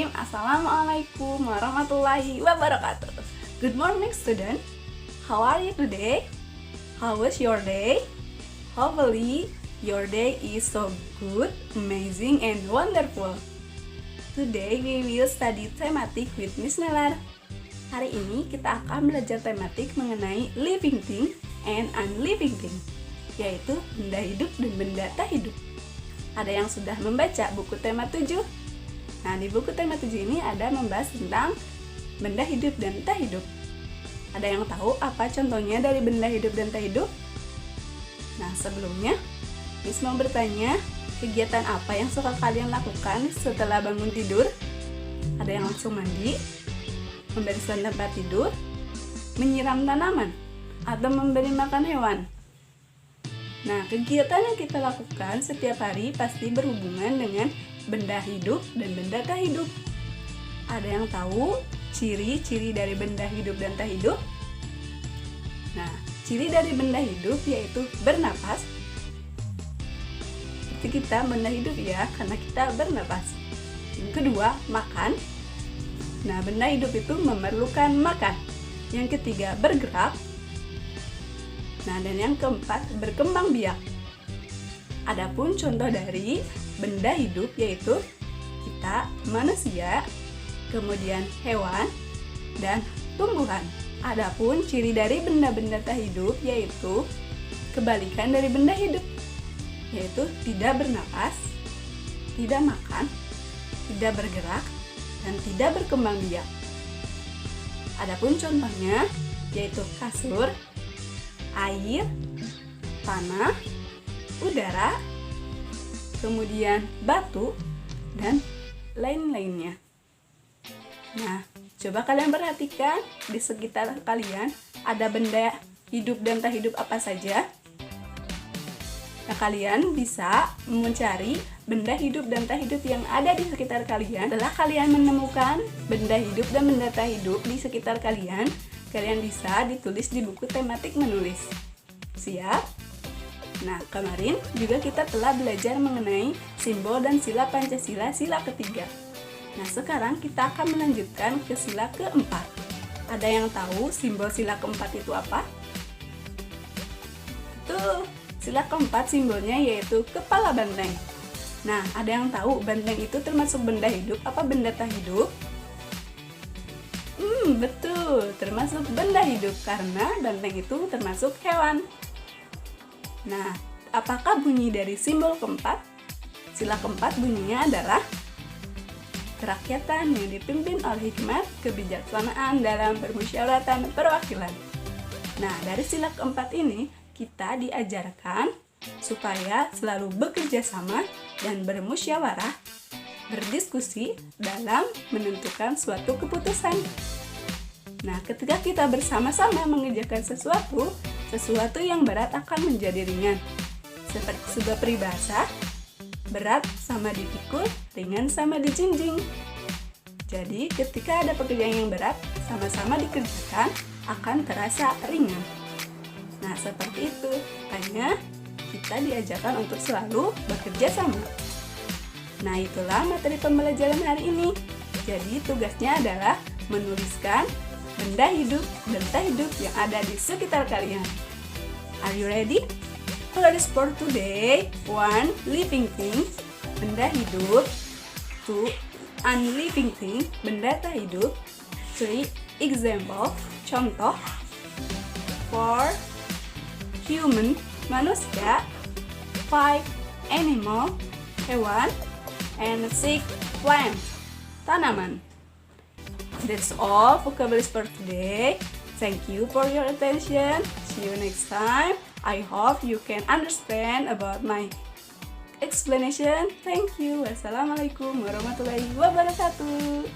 Bismillahirrahmanirrahim. Assalamualaikum warahmatullahi wabarakatuh. Good morning student. How are you today? How was your day? Hopefully your day is so good, amazing and wonderful. Today we will study thematic with Miss Nelar. Hari ini kita akan belajar tematik mengenai living thing and unliving thing, yaitu benda hidup dan benda tak hidup. Ada yang sudah membaca buku tema 7? Nah, di buku tema 7 ini ada membahas tentang benda hidup dan tak hidup. Ada yang tahu apa contohnya dari benda hidup dan tak hidup? Nah, sebelumnya Miss mau bertanya, kegiatan apa yang suka kalian lakukan setelah bangun tidur? Ada yang langsung mandi, membersihkan tempat tidur, menyiram tanaman, atau memberi makan hewan? Nah, kegiatan yang kita lakukan setiap hari pasti berhubungan dengan benda hidup dan benda tak hidup. Ada yang tahu ciri-ciri dari benda hidup dan tak hidup? Nah, ciri dari benda hidup yaitu bernapas. Seperti kita benda hidup ya, karena kita bernapas. Yang kedua, makan. Nah, benda hidup itu memerlukan makan. Yang ketiga, bergerak. Nah, dan yang keempat, berkembang biak. Adapun contoh dari benda hidup yaitu kita, manusia, kemudian hewan, dan tumbuhan. Adapun ciri dari benda-benda tak hidup yaitu kebalikan dari benda hidup, yaitu tidak bernapas, tidak makan, tidak bergerak, dan tidak berkembang biak. Adapun contohnya yaitu kasur, air, tanah, udara, kemudian batu, dan lain-lainnya. Nah, coba kalian perhatikan di sekitar kalian ada benda hidup dan tak hidup apa saja. Nah, kalian bisa mencari benda hidup dan tak hidup yang ada di sekitar kalian. Setelah kalian menemukan benda hidup dan benda tak hidup di sekitar kalian, kalian bisa ditulis di buku tematik menulis. Siap? Nah, kemarin juga kita telah belajar mengenai simbol dan sila Pancasila, sila ketiga. Nah, sekarang kita akan melanjutkan ke sila keempat. Ada yang tahu simbol sila keempat itu apa? Betul, sila keempat simbolnya yaitu kepala banteng. Nah, ada yang tahu banteng itu termasuk benda hidup apa benda tak hidup? Betul, termasuk benda hidup karena banteng itu termasuk hewan. Nah, apakah bunyi dari simbol keempat? Sila keempat bunyinya adalah kerakyatan yang dipimpin oleh hikmat kebijaksanaan dalam permusyawaratan perwakilan. Nah, dari sila keempat ini kita diajarkan supaya selalu bekerja sama dan bermusyawarah, berdiskusi dalam menentukan suatu keputusan. Nah, ketika kita bersama-sama mengerjakan sesuatu yang berat akan menjadi ringan. Seperti sebuah peribahasa, berat sama dipikul, ringan sama dijinjing. Jadi, ketika ada pekerjaan yang berat, sama-sama dikerjakan akan terasa ringan. Nah, seperti itu. Makanya, kita diajarkan untuk selalu bekerja sama. Nah, itulah materi pembelajaran hari ini. Jadi, tugasnya adalah menuliskan benda hidup dan tak hidup yang ada di sekitar kalian. Are you ready? Clues for today. 1. Living thing, benda hidup. 2. Unliving thing, benda tak hidup. 3. Example, contoh. 4. Human, manusia. 5. Animal, hewan. And 6. Plant, tanaman. That's all vocabularies for today. Thank you for your attention. See you next time. I hope you can understand about my explanation. Thank you. Wassalamualaikum warahmatullahi wabarakatuh.